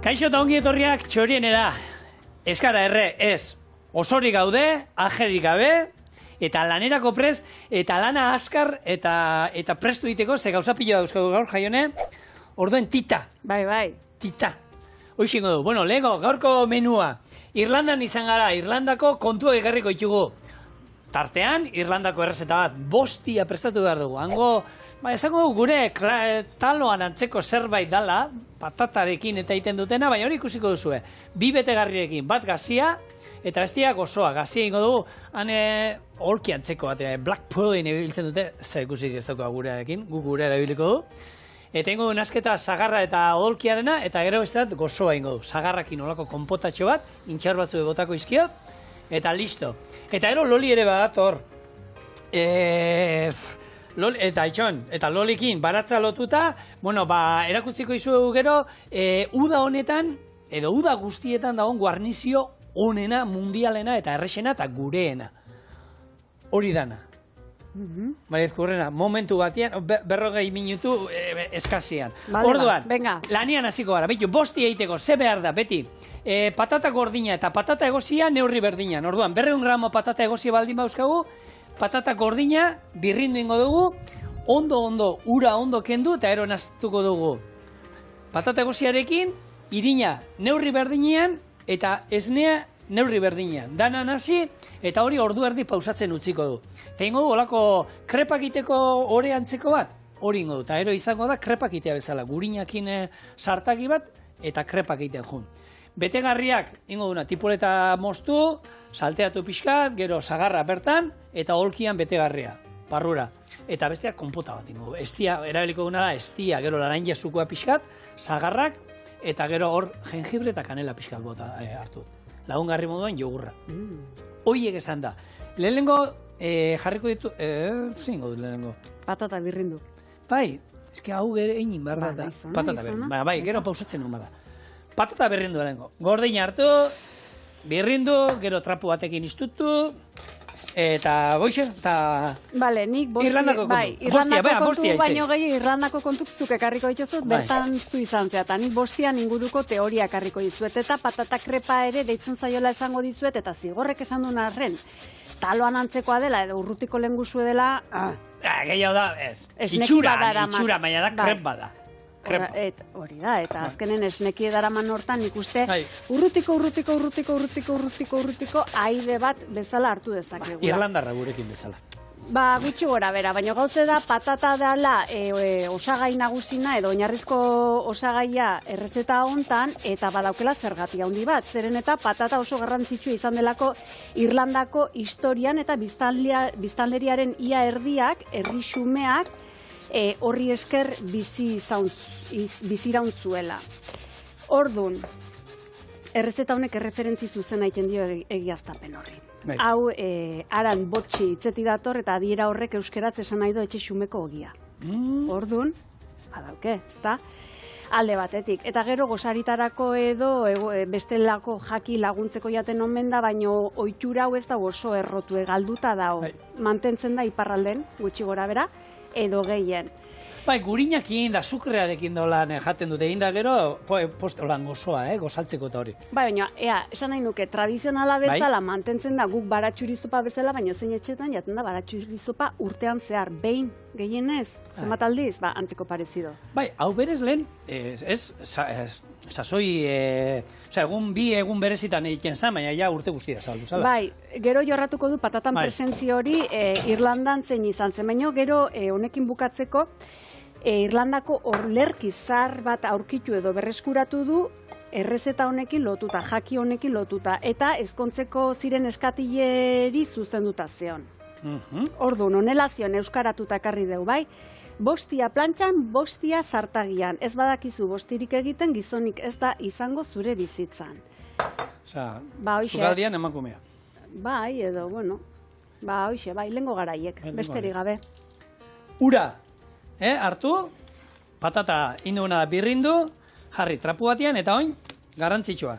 Kaixo eta ongi etorriak txorienera. Ez gara erre, ez. Osorik gaude, ajerik gabe, eta lanerako prest, eta lana askar, eta prestu diteko, ze gauza pilo dauzkagu gaur jaione, orduen tita. Bai. Tita. Hoixingo du, bueno, lego, gaurko menua. Irlandan izan gara, Irlandako kontua egarriko ditugu. Tartean, Irlandako errezeta bat, bostia prestatu behar dugu. Hango, esango gure taloan antzeko zerbait dala, patatarekin eta egiten dutena, baina hori ikusiko duzue. Bi betegarriekin, bat gazia, eta bestia gozoa. Gazia ingo dugu, holki antzeko bat, black pudding ebiltzen dute, zer ikusik ez dauka gurearekin, guk gurea erabiliko du. Eta ingo du nasketa sagarra eta odolkiarena, eta gero besteat gozoa ingo du. Sagarrakin olako konpotatxo bat, intxar batzu botako izkio, eta listo. Eta gero loli ere bat hor. Eta itxon, eta lolikin baratza lotuta, bueno, erakutziko izuegu gero, uda honetan, edo uda guztietan dagoen guarnizio onena, mundialena, eta errexena, eta gureena. Hori dana. Mariez Kurrena, momentu batean, 40 minutu eskazian. Orduan, lanian hasiko gara, bitu, bosti egiteko, ze behar da, beti, patata gordina eta patata egozia neurri berdinan. Orduan, 200 gramo patata egozia baldin bauzkagu, patata gordina, birrindu ingo dugu, ura ondo kendu, eta ero naztuko dugu. Patata egoziarekin, irina neurri berdinean, eta esnea neurri berdinean. Dana hasi eta hori ordu erdi pausatzen utziko du. Eta ingo du, olako krepak iteko ore antzeko bat, hori ingo du. Eta ero izango da krepak itea bezala, gurinakin sartaki bat, eta krepak itean jun. Betegarriak, ingo duna, tipoleta moztu, salteatu pixkat, gero sagarra bertan, eta holkian betegarria, parrura. Eta besteak konpota bat ingo du. Estia, erabiliko duna da, estia, gero laranja zukoa pixkat, sagarrak, eta gero hor jengibre eta kanela pixkat bota hartu. Lagungarri moduan jogurra. Hoiek esan da. Lehenengo jarriko ditu... zingo dut lehenengo? Patata birrindu. Bai, eske hau ere egin behar da. Patata birrindu. Bai, gero pausatzen nun bada. Patata birrindu lehenengo. Gordin hartu, birrindu, gero trapu batekin iztutu, eta boixe, eta... Bale, nik Irlandako kontu baino gehi Irlandako kontuk zuk ekarriko dituzut, bertan zu izan zea, eta nik bostian inguruko teoria ekarriko dizuet, eta patata krepa ere deitzen zaiola esango dizuet, eta zigorrek esan duen arren, taloan antzekoa dela, edo urrutiko lengusue dela... Gehiago da, ez. Itxura, baina da krep bada. Hori da, eta azkenen esneki edaraman hortan nik uste urrutiko aide bat bezala hartu dezakegula. Irlandarra gurekin bezala. Gutxi gora bera, baina gauze da patata dela osagai nagusina edo oinarrizko osagaia errezeta hontan eta badaukela zergatia handi bat. Zeren eta patata oso garrantzitsua izan delako Irlandako historian eta biztanleriaren ia erdiak, herri xumeak, horri esker biziraun zuela. Ordun, errezeta honek erreferentzi zuzen egiten dio egiaztapen horri. Hau, aran botxi itzeti dator eta adiera horrek euskeraz esan nahi do etxe xumeko ogia. Ordun, badauke, ezta? Alde batetik. Eta gero gosaritarako edo bestelako jaki laguntzeko jaten omen da, baino ohitura hau ez da oso errotu galduta dago. Mantentzen da iparralden, gutxi gora bera, edo gehien. Bai, gurinakin da, sukrearekin dolan jaten dute egin da gero, postolan gozoa, gozaltzeko eta hori. Bai, baina, esan nahi nuke, tradizionala bezala mantentzen da guk baratxurizopa bezala, baina zein etxetan jaten da baratxurizopa urtean zehar, behin, gehienez, zenbat aldiz, antzeko parezido. Bai, hau berez lehen, sasoi, egun berezitan egiten zan, baina ja urte guztira zabaldu zala. Bai, gero jorratuko du patatan presentzio hori Irlandan zein izan zen, baina gero honekin bukatzeko, Irlandako olerki zahar bat aurkitu edo berreskuratu du errezeta honekin lotuta, jaki honekin lotuta, eta ezkontzeko ziren eskatileri zuzenduta zeon. Orduan, honela zion euskaratuta ekarri deu, bai? Bostia plantxan, bostia zartagian. Ez badakizu bostirik egiten gizonik ez da izango zure bizitzan. Osa, zugaldian emakumea. Bai, edo, bueno, hoxe, lehengo garaiek, besterik gabe. Ura! Hartu, patata induna birrindu, jarri trapu batean, eta oin, garrantzitsua.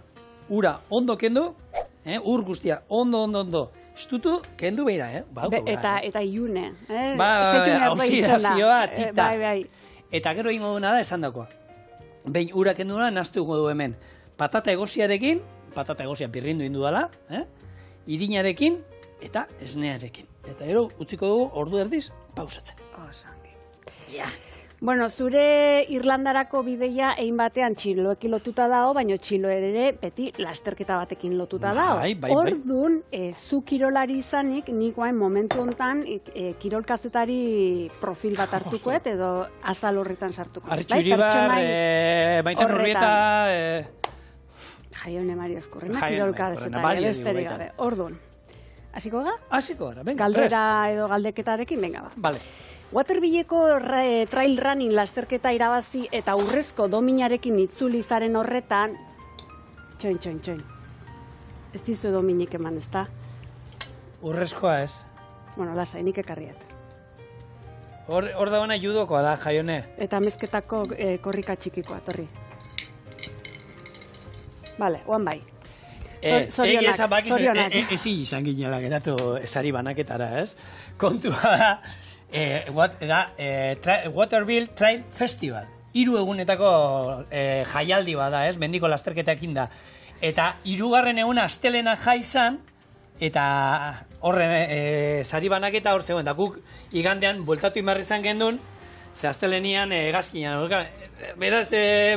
Ura ondo kendu, ur guztia ondo estutu, kendu behira, Eta iune, oxidazioa, tita. Eta gero ingo duna da esan dakoa. behin urak endura, naztuko du hemen. Patata egosiarekin, patata egosia birrindu indu dela, irinarekin eta esnearekin. Eta gero, utziko dugu ordu erdiz, pausatzen. Ja. Bueno, zure Irlandarako bideia egin batean txiloekin lotuta dago, baina txilo ere beti lasterketa batekin lotuta dago. Bai. Orduan, zu kirolari izanik, nik guain momentu honetan kirolkazetari profil bat hartukoet edo azal horretan sartuko. Arritxu Iribar, Maitan Urrieta... Jaione Maria Ezkurrena, kirolkazetari, besterik gabe. Orduan, hasiko ga? Hasiko gara, venga. Galdera edo galdeketarekin, venga ba. Vale. Waterbilleko trail running lasterketa irabazi eta urrezko dominarekin itzuli zaren horretan, txoin. Ez dizu dominik eman, ez da? Urrezkoa ez. Bueno, lasai, nik ekarriat. Hor da hona judokoa da, Jaione. Eta mezketako korrika txikikoa, torri. Vale, oan bai. Zorionak. Ezi izan ginela geratu esari banaketara, ez? Kontua da, Waterville Trail Festival. 3 egunetako jaialdi bada, ez? Mendiko lasterketaekin da. Eta 3. eguna astelena jaizan, eta horren sari banaketa hor zegoen. Da guk igandean bueltatu imarri izan gendun, ze astelenian egazkinan. Beraz,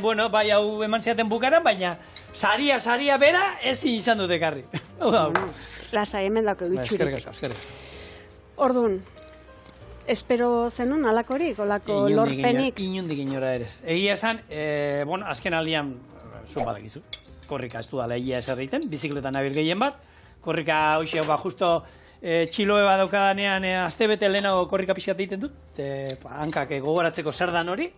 bueno, bai hau eman ziaten bukaran, baina saria bera ezin izan dut ekarri. Lasa, hemen dako dutxurik. Eskerrik. Orduan, espero zenun alakorik, olako lorpenik? Inundik inora ere. Egia esan, bueno, azken aldian, zuen badakizu, korrika ez du dala egia eserreiten, bizikletan nabil gehien bat, korrika hoxe, justo txiloe bat daukadanean, astebete lehenago korrika pixat egiten dut, hankak gogoratzeko zer dan hori,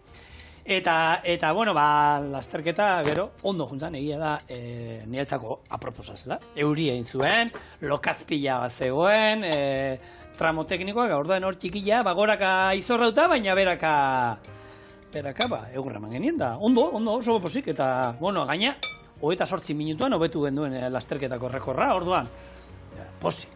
eta bueno, lasterketa gero ondo juntzan, egia da, niretzako aproposa zela. Euri egin zuen, lokatzpila bat zegoen, tramo teknikoak, orduan hor txikila, goraka izorrauta, baina beraka, egurra eman genien da. Ondo, oso posik, eta, bueno, gaina, 28 minutuan hobetu genduen lasterketako rekorra, orduan. Posik,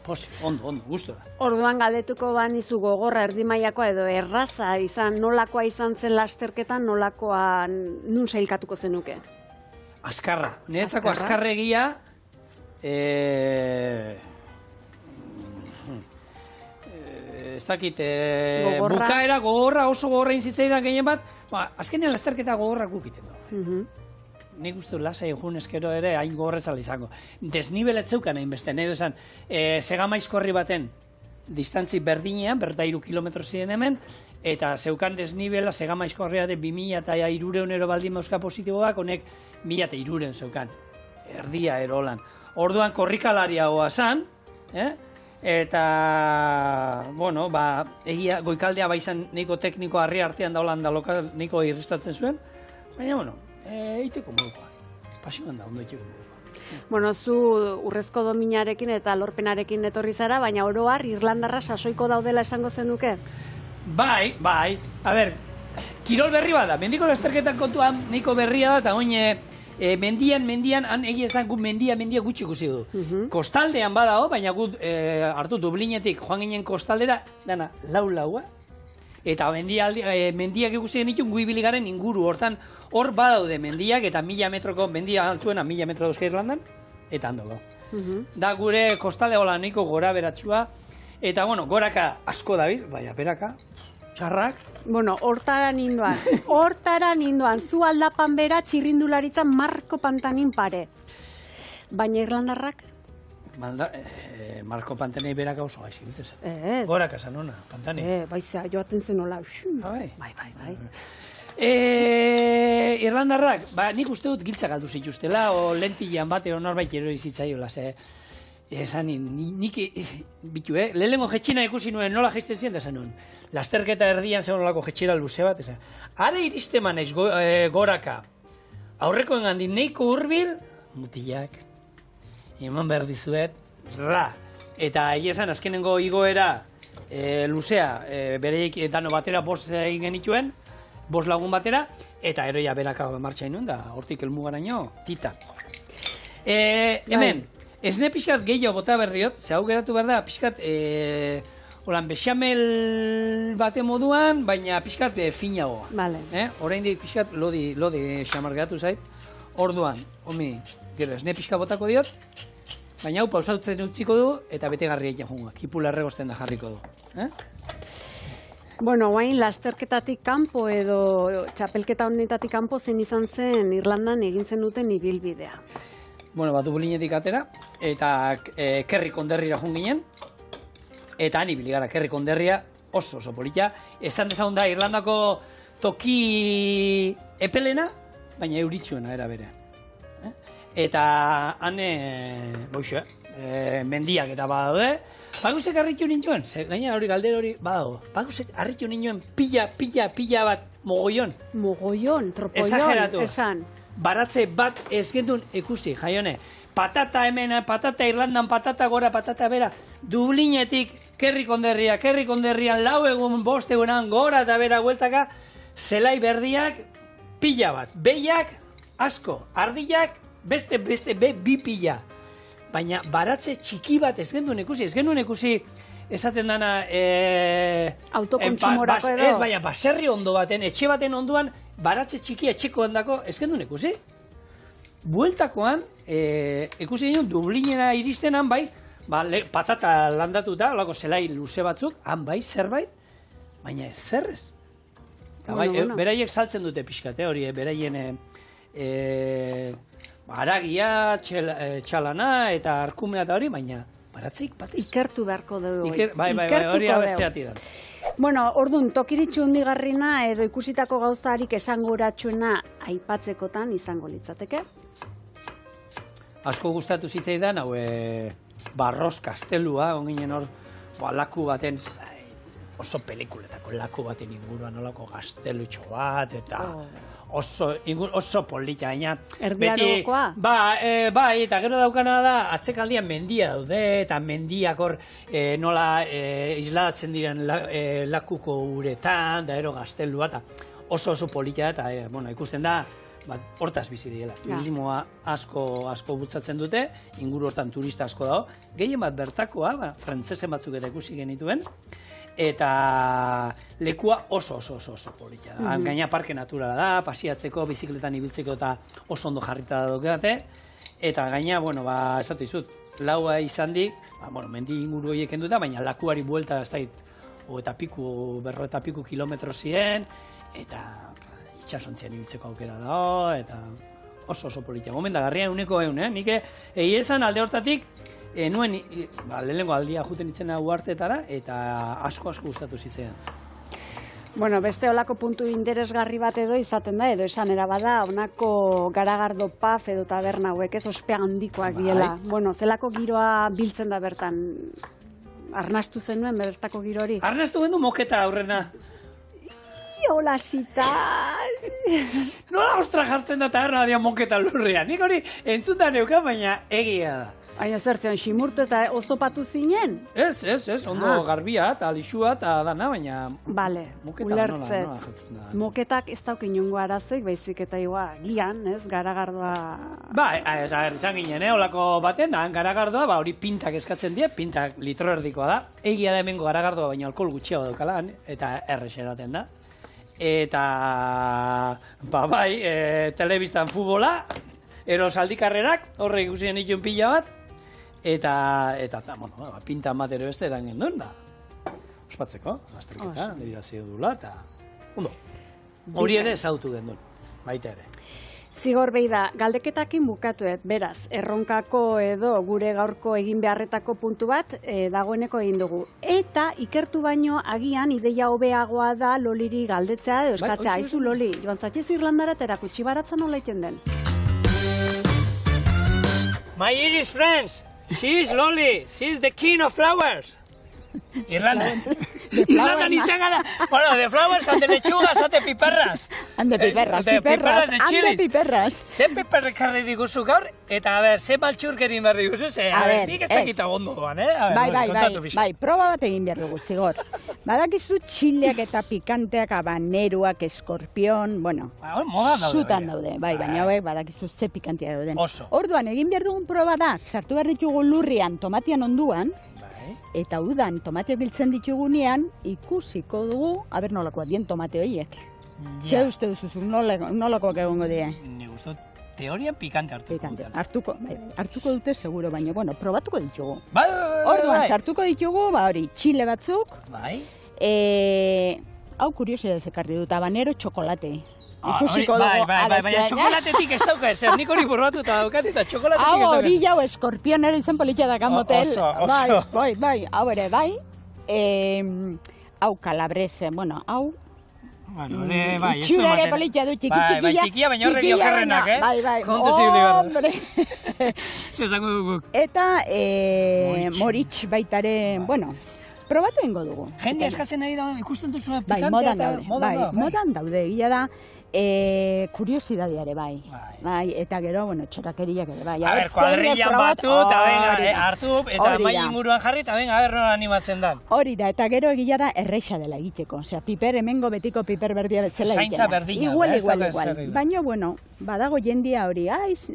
ondo, gustu da. Orduan galdetuko banizu gogorra erdimailakoa edo erraza izan, nolakoa izan zen lasterketan, nolakoa nun sailkatuko zenuke? Azkarra. Niretzako azkarregia, ez dakit, bukaera gogorra, oso gogorra inzitzaidan gehien bat, azkenean lasterketa gogorra gukiten da. Nik uste lasai jun eskero ere hain gogorrezala izango. Desnibelet-zeukan hain beste, nahi duzan, segamaizkorri baten distantzi berdinean, 3 kilometro ziren hemen, eta zeukan desnibela segamaizkorria de 2.300 baldin mauzka positiboak, honek 1.300 zeukan. Erdia erolan. Orduan korrikalaria hoa zan, eta, bueno, egia goikaldea baizan nahiko tekniko harri artean daulan da lokal nahiko irristatzen zuen, baina, bueno, eiteko modukoa. Pasioan da, ondo eiteko modukoa. Bueno, zu urrezko dominarekin eta lorpenarekin etorri zara, baina oroar Irlandarra sasoiko daudela esango zenuke? Bai. A ber, kirol berri bada. Mendiko lasterketan kontuan nahiko berria da, eta oin mendian, han egia esan gu mendia gutxi ikusi du. Kostaldean badao, baina gut hartu Dublinetik joan ginen kostaldera, dana laua, eta mendiak ikusi genitun gu ibili garen inguru, hor badaude mendiak, eta 1000 metroko mendia altuena 1000 metro dauzka Irlandan, eta handoko. Da gure kostalde hola nahiko gora beratzua, eta bueno, goraka asko dabiz, baina beraka, txarrak. Bueno, hortara ninduan, zu aldapan bera txirrindularitzan Marko Pantanin pare. Baina Irlandarrak? Marko Pantanei beraka oso gaizik, bitzen. Goraka esan hona, Pantanei. Baizea, joaten zen hola. Bai. Irlandarrak, nik uste dut giltza galdu zituztela, o lentilean bate norbait erori zitzaiola, esan nik, bitu, lehenengo jetxina ikusi nuen nola jaisten ziren, esan nuen, lasterketa erdian zegoen nolako jetxira luze bat, esan. Are iristeman naiz goraka, aurrekoen gandik neiko hurbil, mutilak, eman behar dizuet, eta egia esan azkenengo igoera luzea, bereik dano batera 5 egin genituen, 5 lagun batera, eta eroia beraka martxain nuen da, hortik elmugaraino, tita. Hemen, esne pixkat gehiago bota berdiot, ze hau geratu behar da, pixkat holan bexamel bate moduan, baina pixkat finagoa. Vale. Oraindik pixkat lodi xamargatu zait. Orduan, gero esne pixka botako diot, baina hau pausautzen utziko du eta betegarria egin junga. Kipula erregozten da jarriko du. Bueno, guain, lasterketatik kanpo edo txapelketa honetatik kanpo zen izan zen Irlandan egin zen duten ibilbidea. Bueno, bat Dublinetik atera, eta Kerry konderrira jun ginen, eta han ibili gara Kerry konderria oso polita. Esan dezagun da Irlandako toki epelena, baina euritsuena era bere. Eta han, mendiak eta badaude, bagusek harritu nintuen, gaina hori galdera hori badago, bagusek harritu nintuen pila bat mogoion. Mogoion, tropoion, Esageratu. esan. Baratze bat ez gendun ikusi, jaione. Patata hemen, patata Irlandan, patata gora, patata bera. Dublinetik, Kerry konderrian, 4 egun, 5 egunan, gora eta bera gueltaka, zelai berdiak, pila bat. Behiak, asko. Ardillak, beste, bi pila. Baina baratze txiki bat ez gendun ikusi, esaten dana... Autokontsumorako edo? Ez, baina baserri ondo baten, etxe baten onduan, baratze txiki etxeko handako ez gendun ikusi. Bueltakoan, ikusi ginen Dublinera iristenan bai, patata landatuta, olako zelai luze batzuk, han bai zerbait, baina ez zerrez. Beraiek saltzen dute pixkat, hori, beraien haragia, txalana eta arkumea eta hori, baina baratzeik bat ez. Ikertu beharko dugu. Bai, hori abesteati da. Bueno, orduan, tokiritxu hundigarrina edo ikusitako gauzarik esanguratsuena aipatzekotan izango litzateke? Asko gustatu zitzaidan, hau Barros kastelua, onginen hor, laku baten, oso pelikuletako laku baten inguruan, olako gaztelutxo bat, eta oso polita, baina... Erdiarokoa? Bai, eta gero daukana da, atzekaldian mendia daude, eta mendiak hor nola isladatzen diren lakuko uretan, da ero gaztelua, eta oso polita, eta ikusten da, hortaz bizi diela. Turismoa asko bultzatzen dute, inguru hortan turista asko dago. Gehien bat bertakoa, frantsesen batzuk eta ikusi genituen, eta lekua oso polita da. Gaina parke naturala da, pasiatzeko, bizikletan ibiltzeko eta oso ondo jarrita daukate. Eta gaina, esatu izut, laua izan dik, mendi inguru horiek enduta, baina lakuari buelta ez dait, eta piku kilometro ziren, eta itxasontzian ibiltzeko aukera dago, eta oso polita. Gomendagarrian uneko nik esan alde hortatik, nuen, lehenengo aldia juten itzena uartetara, eta asko gustatu zitzen. Bueno, beste olako puntu interesgarri bat edo izaten da, edo esan erabada, honako Garagardo pub edo taberna hauek ez ospea handikoak diela. Bueno, zelako giroa biltzen da bertan, arnastu zenuen bertako girori? Arnastu gendu moketa aurrena. Hola, sita! Nola ostra jartzen da taberna dian moketa lurrean. Nik hori entzuntan neuka, baina egia da. Baina zertzen, simurtu eta oztopatu zinen? Ez, ondo garbia eta lixua eta dana, baina... Bale, ulertzet. Moketak ez dauk inongo arazoik, baizik eta gian, ez, Garagardoa... Izan ginen, olako baten, Garagardoa, hori pintak eskatzen die, pintak litro erdikoa da. Egia da hemengo Garagardoa, baina alkohol gutxiago daukala, eta errexeraten da. Eta, telebistan futbola, erosaldikarrerak, horre ikusien itun pila bat, eta pinta matero beste eran genduen, da, ospatzeko, lasterketa, debirazio dula, eta, hori ere esautu genduen, baita ere. Zigor beida, galdeketakin bukatuet, beraz, erronkako edo gure gaurko egin beharretako puntu bat dagoeneko egin dugu. Eta ikertu baino agian ideia hobeagoa da Loliri galdetzea edo eskatzea. Aizu Loli, joan zatxez Irlandara eta erakutsi baratzen nola iten den. My Irish friends, she's Loli, she's the king of flowers. Irlandan izan gara, de flowers and de lechugas and de piperras. And de piperras, and de piperras. Ze piperrek jarri diguzu gaur, eta ze maltxurkerin behar diguzu, nik ez dakita gondo doan, Bai, proba bat egin behar dugu, Zigor. Badakizu txileak eta pikanteak, abaneruak, eskorpion, zutan daude, baina hauek badakizu ze pikantea dauden. Orduan, egin behar dugun proba da, sartu behar ditugu lurrian, tomatian onduan, eta udan tomateak biltzen ditugunean, ikusiko dugu, aber nolakoa dien tomate horiek. Zer uste duzuzuk, nolakoak egongo die? Ni gustot, teorian pikante hartuko. Hartuko dute seguro, baina, bueno, probatuko ditugu. Bai. Orduan, sartuko ditugu, hori, txile batzuk. Bai. Hau kuriosidad ekarri dut, habanero txokolate. Ikusiko dugu. Baina txokolatetik ez dauka ezer, nik hori probatu eta daukat eta txokolatetik ez dauka ezer. Hau hori jau eskorpionero izan politia dakan motel. Oso. Bai, hau ere, bai. Hau kalabrese, bueno, hau. Bueno, bai, ez du Txura ere ematen. politia du, Bai, txikia, baina horrek jokerrenak, Bai, Konte zibili hombre. Zezango dugu. Eta moritx baitare, bueno, probatu ingo dugu. Jende eskatzen nahi da, ikusten duzu Bai, pikantea. modan daude, gila da, kuriosidadiare bai. Bai, eta gero, bueno, txorakeriak ere bai. A ber, kuadrillan batu, eta venga, hartu, eta mai inguruan jarri, eta venga, a ber, nola animatzen dan. Hori da, eta gero egia da erreixa dela egiteko. Osea, piper, hemengo betiko piper berdia bezala egitena. Zaintza berdina. Igual. Baina, bueno, badago jendia hori,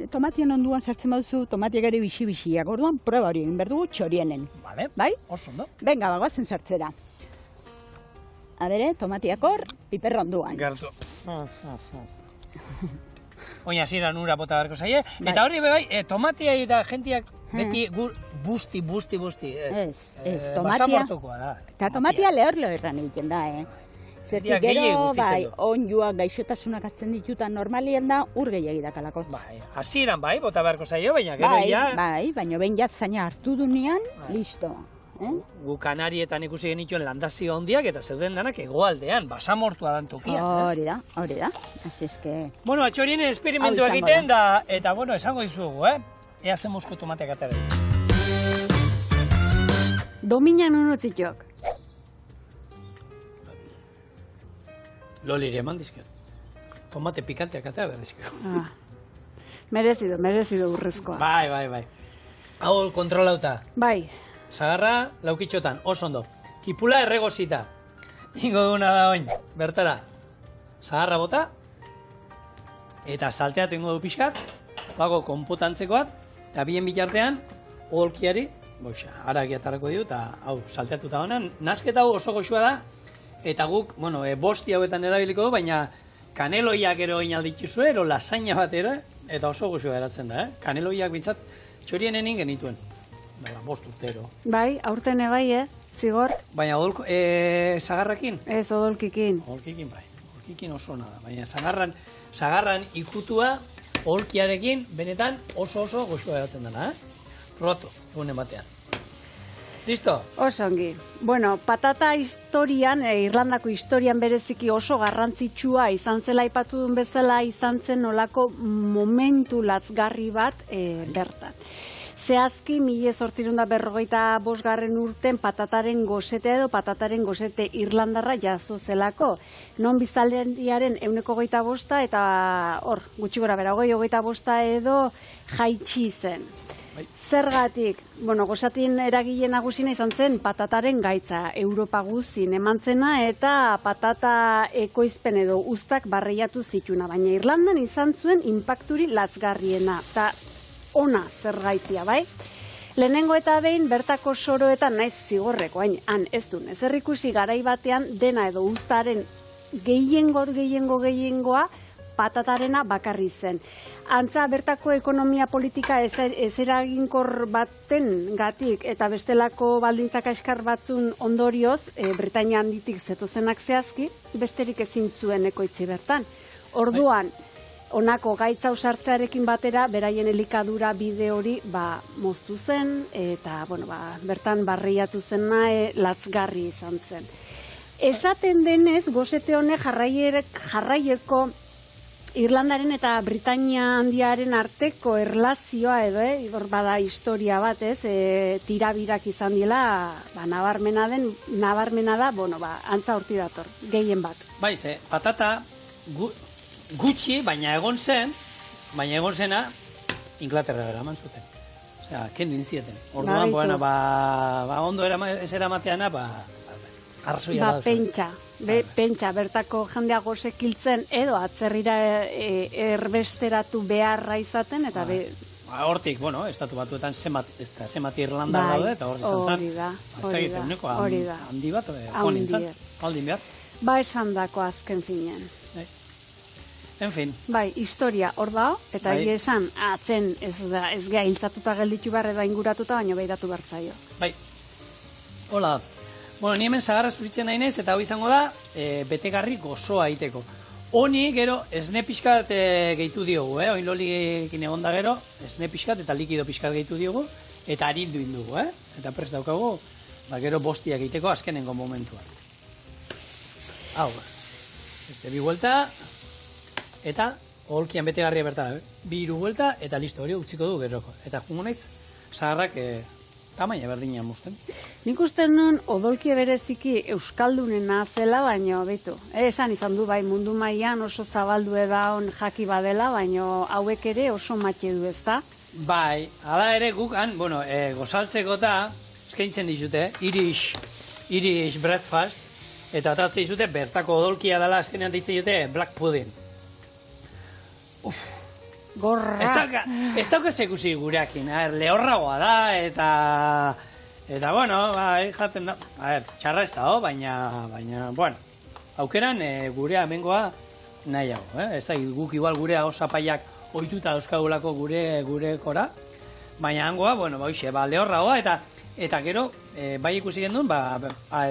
tomatien onduan sartzen baduzu, tomatiak ere bixi-bixiak. Orduan, proba hori egin berdugu txorienen. Vale, bai? Oso, no? Venga, bagoazen sartzera. Adere, tomatiak hor, piper onduan. Gertu. Oina ziran ura bota beharko zaie. Eta hori bai, tomatia eta gentiak beti busti. Ez, tomatia. Basamortukoa da. Eta tomatia lehor-lehorran egiten da, Zertik gero, bai, onjuak gaixotasunak hartzen dituta normalien da, ur gehiagi dakalako. Bai, hasieran bai, bota beharko zaio, baina gero ja... Bai, baina behin zaina hartu dunean, listo. Gu Kanarietan ikusi genituen landazio handiak eta zeuden danak hegoaldean, basamortua dan tokian. Hori da. Así es que... Bueno, atxorien esperimentu egiten da, eta bueno, esango dizugu, ea zemuzko tomateak atara. Dominan unotzitxok. Lolire eman dizkio. Tomate pikanteak atara berdizkio. Merezido urrezkoa. Bai. Hau kontrolauta. Bai. Sagarra laukitxotan, oso ondo. Kipula erregozita. Ingo duguna da oin, bertara. Sagarra bota. Eta salteatu ingo du pixkat. Bago konpotantzekoat. Eta bien bitartean, odolkiari, haragi atarako dio, eta hau, salteatuta honan. Nasketa hau oso goxua da. Eta guk, bueno, bosti hauetan erabiliko du, baina kaneloiak ero inaldituzue, ero lasaina bat ero, eta oso goxua eratzen da, Kaneloiak bintzat, txorienen ingen genituen. Baina, 5 urtero. Bai, aurten ebai, zigor. Baina, sagarrakin? Ez, odolkikin. Odolkikin, bai. Odolkikin oso ona da. Baina, sagarran ikutua, odolkiarekin, benetan oso goxua eratzen dena, Probatu, egunen batean. Listo? Oso ongi. Bueno, patata historian, Irlandako historian bereziki oso garrantzitsua izan zela aipatu duen bezala izan zen olako momentu latzgarri bat bertan. Zehazki, 1845 urten patataren gozete edo patataren gozete irlandarra jaso zelako. Non biztanleriaren 25% eta hor, gutxi gora bera, 25% edo jaitsi zen. Zergatik, bueno, gozatin eragile nagusina izan zen patataren gaitza Europa guzin emantzena eta patata ekoizpen edo uztak barreiatu zituna, baina Irlandan izan zuen inpakturi latzgarriena, eta ona zergaitia, bai? Lehenengo eta behin bertako soroetan naiz zigorreko, han ez du, ezer ikusi garai batean dena edo uztaren gehiengoa patatarena bakarri zen. Antza bertako ekonomia politika ez eraginkor baten gatik eta bestelako baldintzak eskar batzun ondorioz, Britainia handitik zetozenak zehazki, besterik ezin zuen ekoitzi bertan. Orduan, honako gaitza usartzearekin batera, beraien elikadura bide hori moztu zen, eta bertan barreiatu zen latzgarri izan zen. Esaten denez, gozete honek jarraieko Irlandaren eta Britainia handiaren arteko erlazioa edo, bada historia bat, tirabirak izan dela, nabarmena da, antza horti dator, gehien bat. Bai, patata gutxi, baina egon zena, Inglaterra eraman zuten. Osea, kendin zieten. Orduan, ondo ez eramateana, arrazoia da. Pentsa, bertako jendea gozekiltzen edo atzerrira erbesteratu beharra izaten, eta Hortik, estatu batuetan zenbat Irlanda daude, eta hor izan zen. Hori da. Handi bat, honin zan, aldin behar. Ba esan dako azken zinen. En fin. Bai, historia hor dao, eta egia esan, atzen ez geha hiltzatuta gelditu behar eda inguratuta, baina behiratu bertzaio. Bai, hola da. Bueno, ni hemen zagarra zuritzen nahi naiz, eta hau izango da, betegarri gozoa iteko. Honi, gero, esne pixkat gehitu diogu, oin lolikin egon da gero, esne pixkat eta likido pixkat gehitu diogu, eta arindu indugu, eta prest daukagu, gero bostiak egiteko azkenengo momentuan. Hau, beste bi vuelta, eta holkian betegarria bertara, bi hiru vuelta, eta listo, hori utziko du geroko. Eta jungo naiz, zaharrak tamaina berdina musten. Nik uste nun odolkie bereziki euskaldunena zela, baino betu. Esan izan du bai mundu mailan oso zabaldu edaun jaki badela, baino hauek ere oso matxe du ezta? Bai, hala ere gukan, gozaltzeko eta eskaintzen dizute, Irish breakfast, eta atatzen dizute bertako odolkia dela azkenean deitzen dute black pudding. Gorra! Ez dauka zekusi gureakin, lehorragoa da, eta jaten da, txarra ez da, baina, aukeran gurea hemengoa nahiago, ez da, guk igual gurea osapaiak ohituta dauzkagulako gurekora, baina hangoa, lehorragoa, eta gero, bai ikusi gendun,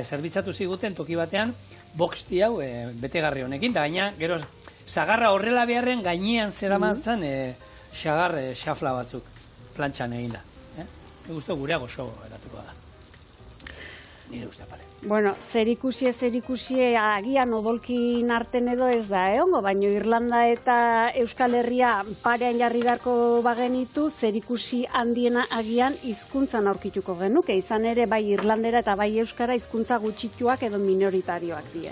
zerbitzatu ziguten toki batean, boxti hau betegarri honekin, da baina, gero, zagarra horrela beharren gainean zeramatzen xagar xafla batzuk plantxan egin da. Gusto gurea gozo eratuko da. Nire uste pare. Bueno, zerikusi agian odolkin arten edo ez da, ongo, baino Irlanda eta Euskal Herria parean jarri beharko bagenitu, zerikusi handiena agian hizkuntzan aurkituko genuke, izan ere bai Irlandera eta bai Euskara hizkuntza gutxituak edo minoritarioak die.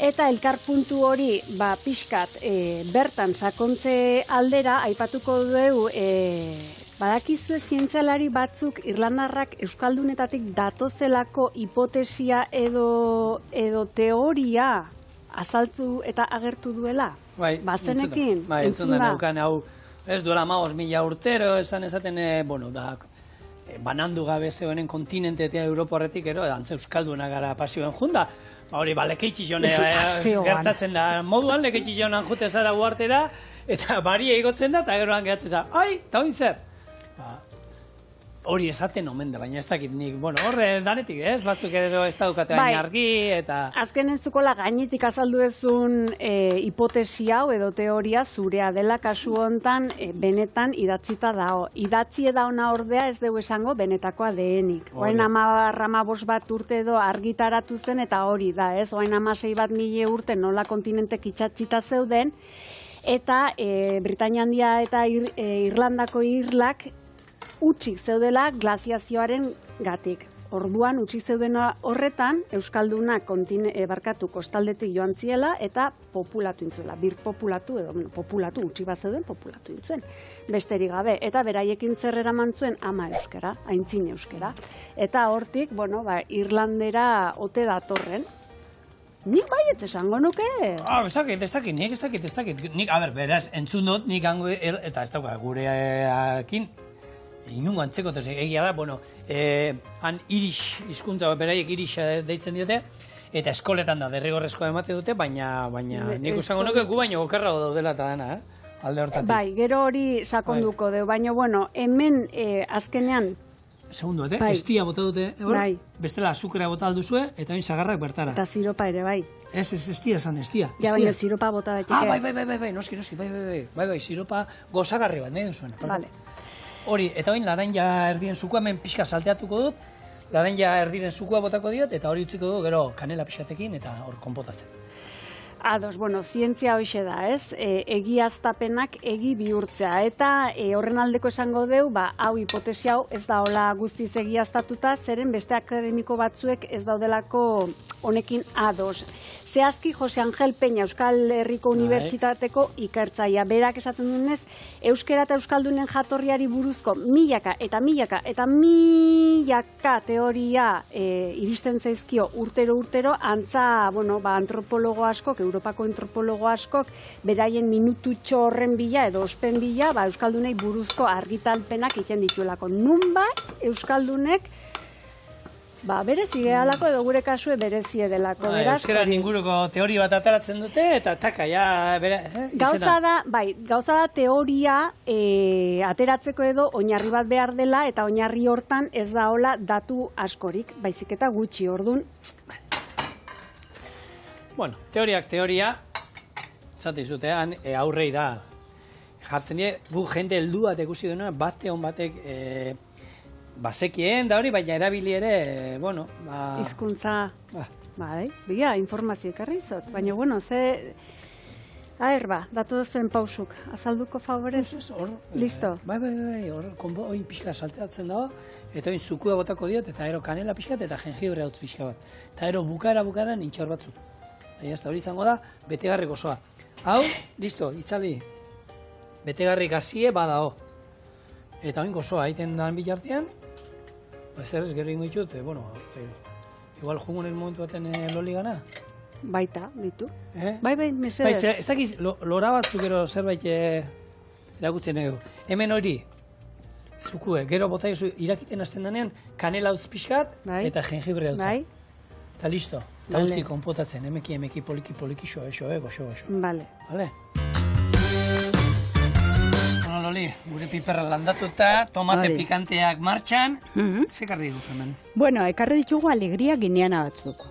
Eta elkarpuntu hori, pixkat, bertan sakontze aldera, aipatuko dugu, badakizue zientzialari batzuk Irlandarrak euskaldunetatik datozelako hipotesia edo teoria azaltzu eta agertu duela? Bazenekin? Bai, entzun da neukan hau, ez duela 15.000 urtero, esaten, banandu gabe zegoenen kontinentetea Europa horretik, antze euskalduna gara pasioen junda. Hori, lekeitxizioan gertatzen da, moduan lekeitxizioan jute zara uartera, eta baria igotzen da, eta geroan geratzen da, eta hori zer? Hori esaten omen da, baina ez dakit nik, horre danetik ez, batzuk edo ez daukate baina argi, eta... Azken entzukola gainetik azaldu ezun hipotesi hau edo teoria zurea dela kasu hontan benetan idatzita dao. Idatzi eda ona ordea ez dugu esango benetakoa dehenik. Oain 15 bat urte edo argitaratu zen eta hori da, ez? Oain 16.000 urte nola kontinentek itxatxita zeuden, eta Britainia Handia eta Irlandako irlak utxik zeudela glaziazioaren gatik. Orduan, utxik zeuden horretan, Euskaldunak kostaldetik joan ziela eta populatu intzuela. Birpopulatu edo, populatu, utxik bat zeuden, populatu intzuen. Besterik gabe. Eta beraiekin zerrera mantzuen ama euskera, aintzin euskera. Eta hortik, Irlandera ote datorren. Nik baiet esango nuke? Ez dakit. Nik, beraz, entzun dut, nik hango, eta ez dauka gureakin, inungo antzeko, egia da, han Irish hizkuntza, beraiek Irish deitzen diote, eta eskoletan da, derrigorrezkoa emate dute, baina nik usango nuke gu baino okerrago daudela eta dana, alde hortatik. Bai, gero hori sakonduko deu, baina, hemen azkenean... Segundu, estia bota dute, bestela azukera bota alduzue, eta hain zagarrak bertara. Eta ziropa ere, bai. Ez, estia esan, estia. Ja, baina ziropa bota daiteke. Bai, noski, bai, ziropa gozagarri bat, nahi duzuena. Vale. Hori, eta hain laranja erdien zukua, hemen pixka salteatuko dut, laranja erdiren zukua botako diot, eta hori utziko du, gero kanela pixatekin, eta hor konpotatzen. Ados, zientzia hoxe da, ez? Egiaztapenak egi bihurtzea. Eta horren aldeko esango deu, hau hipotesi hau ez da hola guztiz egiaztatuta, zeren beste akademiko batzuek ez daudelako honekin ados. zehazki Jose Angel Peña Euskal Herriko Unibertsitateko ikertzailea. Berak esaten duenez, euskera eta euskaldunen jatorriari buruzko milaka teoria iristen zaizkio urtero, antza, antropologo askok, Europako antropologo askok, beraien minututxo horren bila edo ospen bila, euskaldunei buruzko argitalpenak egiten dituelako. Nunbait, euskaldunek berezi gehalako edo gure kasue berezie delako. Euskara inguruko teori bat ataratzen dute eta taka, Gauza da teoria ateratzeko edo oinarri bat behar dela eta oinarri hortan ez da hola datu askorik, baizik eta gutxi, ordun. Bueno, teoria, zate izutean, aurrei da. Jartzen die, gu jende heldu bat ikusi duena, batek basekien da hori, baina erabili ere, hizkuntza, informazio ekarri zot, baina, datu zen pausuk, azalduko favorez? Listo. Hori pixka salteatzen dago, eta hori zukua botako diot, eta ero kanela pixkat, eta jengibre hau pixka bat. Eta ero bukara nintxor batzuk. Hori izango da, betegarri gozoa. Hau, listo, itzali. Betegarri gazie badao. Eta hori gozoa, haiten dan bilartean, ez gero ingo ditut, igual jungunen momentu baten loli gana. Baita, ditu. Bai, mesedez. Ez dakiz, lora batzuk gero zerbait erakutzen egu. Hemen hori, zukue, gero bota irakiten hasten denean, kanela hau pixkat, eta jengibre hau. Eta listo. Eta utzi konpotatzen, emeki poliki xo, goxo. Bale. Bueno, Loli, gure piperra landatuta, tomate pikanteak martxan, zekarri diguzu hemen? Bueno, ekarri ditugu alegria gineana batzuk.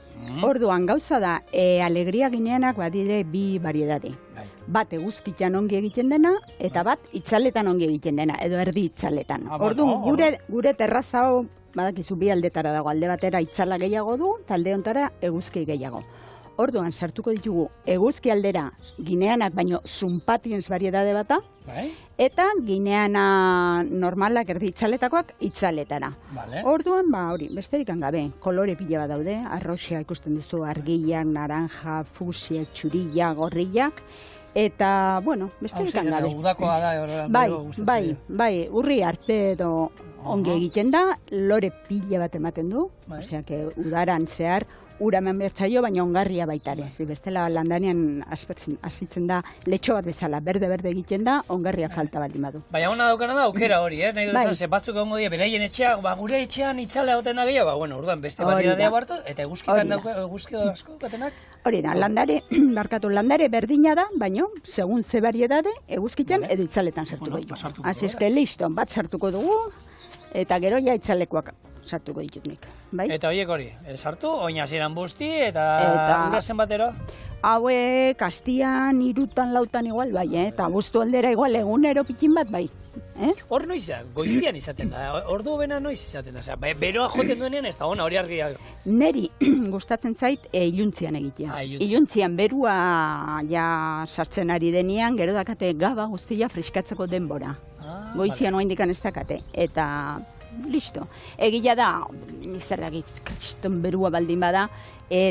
Orduan, gauza da, alegria gineanak badire bi variedade. Bat eguzkitan ongi egiten dena, eta bat itzaletan ongi egiten dena, edo erdi itzaletan. Orduan, gure terraza hau, badakizu bi aldetara dago, alde batera itzala gehiago du, talde ontara eguzki gehiago. Orduan, sartuko ditugu eguzki aldera gineanak, baino zumpatiens variedade bata, eta gineana normalak erdi itzaletakoak itzaletara. Orduan, hori, besterik gabe, kolore pila bat daude, arroxia ikusten duzu, argiak, naranja, fusia, txurilla, gorriak, eta, besterik gabe. Udakoa da, bai, urri arte edo ongi egiten da, lore pila bat ematen du, osea, udaran zehar, uramen bertzaio, baina ongarria baitare. Bestela landanean hasitzen da letxo bat bezala, berde egiten da, ongarria falta baldin badu. Baina hona daukana da aukera hori, nahi duzan, ze batzuk egongo dira, beraien etxeak, gure etxean itzale hauten da gehiago, orduan beste variedadea bartu, eta eguzki asko dukatenak? Hori da, landare berdina da, baina, segun ze variedade, eguzkitan edo itzaletan sartuko ditu. Asi eske, listo, bat sartuko dugu, eta gero ja itzalekoak sartuko ditut nik. Eta horiek hori, sartu, oinazieran busti, eta ura zenbatero? Hauek, astian, irutan, lautan igual, eta bustu aldera igual, egunero pikin bat, bai. Hor noiz, goizian izaten da, ordu bena noiz izaten da, beroa joten duenean ez da, hori argia. Neri gustatzen zait iluntzian egitea. Iluntzian berua ja sartzen ari denean, gero dakate gaba guztia freskatzeko denbora. Goizian oaindikan ez dakate, eta listo. Egia da, zer dakit, kriston berua baldin bada,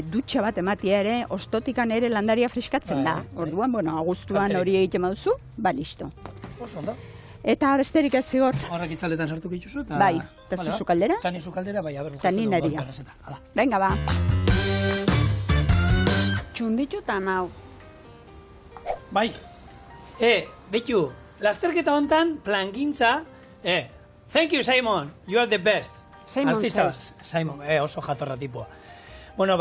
dutxa bat ematia ere, ostotikan ere landaria freskatzen da. Orduan, aguztuan hori egiten baduzu, listo. Oso ondo. Eta besterik ez zigor. Horrek itzaletan sartuko dituzu, eta... Bai, eta zuzu kaldera? Tani zu kaldera, bai, Tani neria. Venga, ba. Txunditutan hau. Bai. Betu, lasterketa hontan, plangintza, thank you, Simon, you are the best. Simon, oso jatorra tipua. Bueno,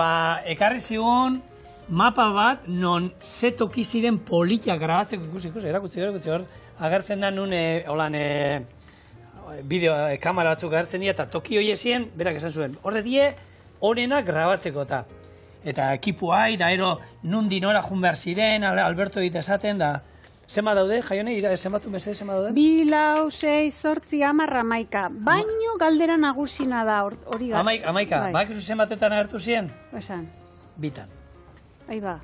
ekarri zigun mapa bat, non ze toki ziren politiak grabatzeko ikusi, erakutsi hor, agertzen da nun, bideo kamera batzuk agertzen dira, eta toki hori ezien, berak esan zuen, horre die, honenak grabatzeko eta ekipua, da ero, nundi nora jun behar ziren, Alberto dit esaten, da, zema daude, jaione, zenbatu mesede, zema daude? 2, 4, 6, 8, 10, 11, baino galdera nagusina da hori gara. 11, bakizu zenbatetan agertu ziren? Esan. 2. Ahí ba.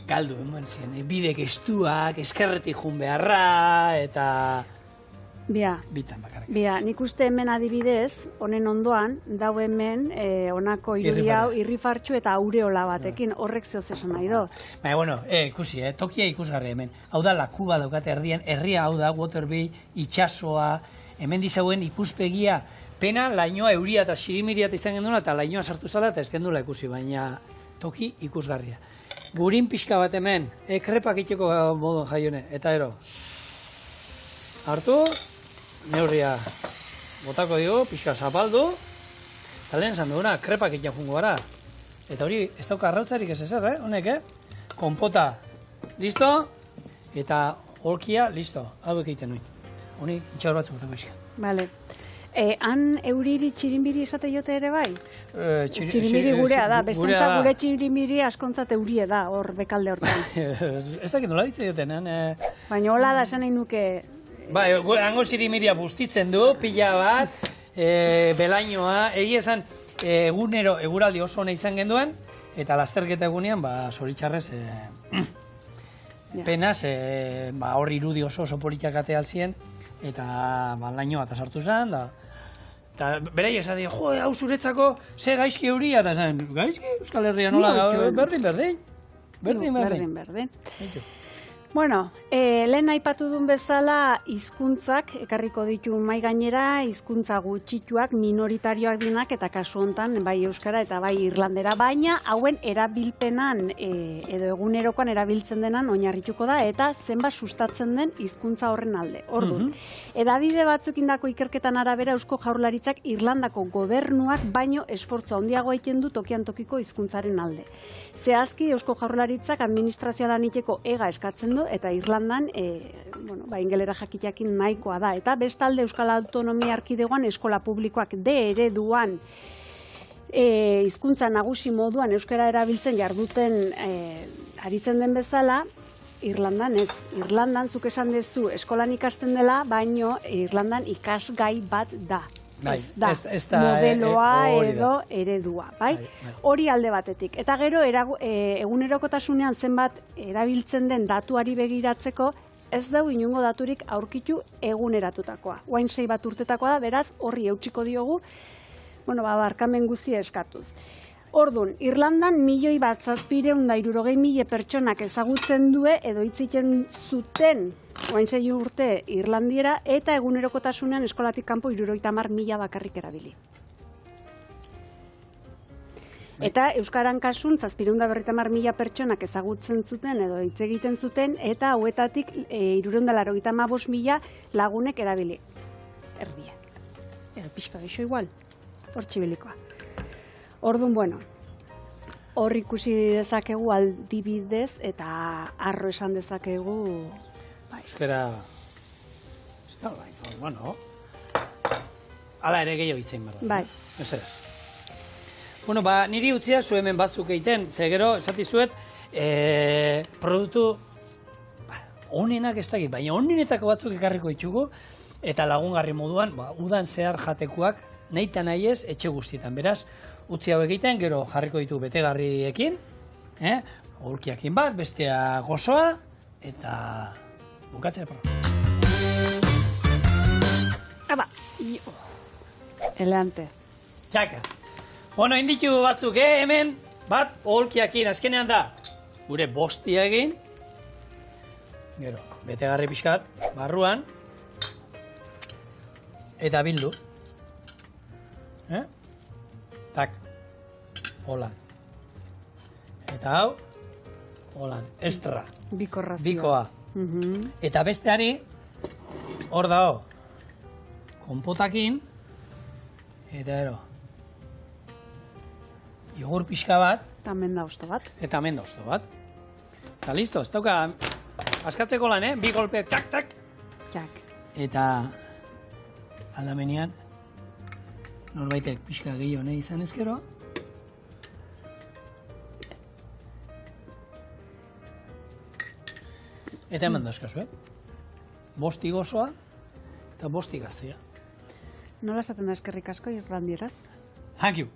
Galdu eman ziren, bidek estuak, eskerretik jun beharra, eta... Bitan bakarrik. Nik uste hemen adibidez, honen ondoan, dau hemen honako irudi hau, irrifartxu eta aureola batekin, horrek zehoz esan nahi do. Baina, bueno, ikusi, tokia ikusgarri hemen. Hau da, lakuba daukate erdian, herria hau da, Waterby, itxasoa, hemen dizauen ikuspegia, pena, lainoa, euria eta xirimiriat izan genduna, eta lainoa sartu zala, eta ez gendula ikusi, baina toki ikusgarria. Gurin pixka bat hemen, krepak itxeko modun jaione, eta ero. Hartu, neurria botako digu, pixka zapaldu, eta lehen zan duguna, krepak itxan jungo gara. Eta hori, ez dauka arrautzarik ez ezer, honek, Kompota, listo, eta holkia, listo, hau egiten nuit. Honi, itxaur batzuk botako pixka. Bale. Han euriri txirimbiri esate jote ere bai? Txirimbiri gurea da, bestentza gure txirimbiri askontzat eurie da, hor bekalde hortan. Ez dakit nola ditze joten, baina hola da esan nahi nuke... Bai, hango txirimiria bustitzen du, pila bat, belainoa, egia esan, egunero, eguraldi oso hona izan genduen, eta lasterketa egunean, zoritxarrez, penaz, hor irudi oso politak ate alzien, eta lainoa eta sartu zen, eta berai esan dira, jo, hau zuretzako, ze gaizki euria, eta esan, gaizki Euskal Herria nola, berdin. Bueno, lehen aipatu duen bezala hizkuntzak ekarriko ditu mai gainera, hizkuntza gutxituak, minoritarioak dinak eta kasu hontan bai euskara eta bai irlandera, baina hauen erabilpenan edo egunerokoan erabiltzen denan oinarrituko da eta zenbat sustatzen den hizkuntza horren alde. Orduan, hedabide batzuk indako ikerketan arabera Eusko Jaurlaritzak Irlandako gobernuak baino esfortzu handiago egiten du tokian tokiko hizkuntzaren alde. Zehazki Eusko Jaurlaritzak administrazioa iteko ega eskatzen du eta Irlandan ingelera jakiteakin nahikoa da. Eta bestalde Euskal Autonomia Erkidegoan eskola publikoak D ereduan hizkuntza nagusi moduan euskara erabiltzen jarduten aritzen den bezala, Irlandan ez. Irlandan zuk esan dezu eskolan ikasten dela, baino Irlandan ikasgai bat da. Ez da modeloa edo eredua, bai? Hori alde batetik. Eta gero, egunerokotasunean zenbat erabiltzen den datuari begiratzeko, ez dugu inungo daturik aurkitu eguneratutakoa. Oain 6 bat urtetakoa da, beraz, horri eutxiko diogu, barkamen guzia eskatuz. Orduan, Irlandan 1.760.000 pertsonak ezagutzen due edo hitziten zuten oain 6 urte Irlandiera eta egunerokotasunean eskolatik kanpo 70.000 bakarrik erabili. Eta Euskaran kasun 750.000 pertsonak ezagutzen zuten edo hitz egiten zuten eta hauetatik 385.000 lagunek erabili. Erdiak. Edo pixka geixo igual, hor txibilikoa. Orduan, hor ikusi dezakegu aldibidez eta arro esan dezakegu... Euskara... Hala ere gehiago itzein behar. Bai. Ez. Niri utzia zu hemen batzuk egiten, ze gero, esatizuet, produktu onenak ez dakit, baina onenetako batzuk ekarriko ditugu, eta lagungarri moduan, udan zehar jatekuak, nahi eta nahi ez, etxe guztietan. Beraz, utzi hau egiten, gero jarriko ditu betegarriekin, aurkiakin bat, bestea gozoa, eta bukatzea pro. Eleante. Txaka. Inditu batzuk, hemen, bat, aurkiakin, azkenean da, gure bostia egin, gero, betegarri pixkat, barruan, eta bildu. Tak, holan. Eta hau, holan, estra. Bikoa. Eta besteari, hor dago, konpotakin, eta ero, jogur pixka bat. Eta menda osto bat. Eta Eta listo, ez dauka, askatzeko lan, bi golpe, tak, tak. Eta aldamenean, norbaitek pixka gehiago nahi izan ezkero. Eta hemen dauzkazu, bosti gozoa eta bosti gazia. Nola esaten da eskerrik asko irlandieraz? Thank you.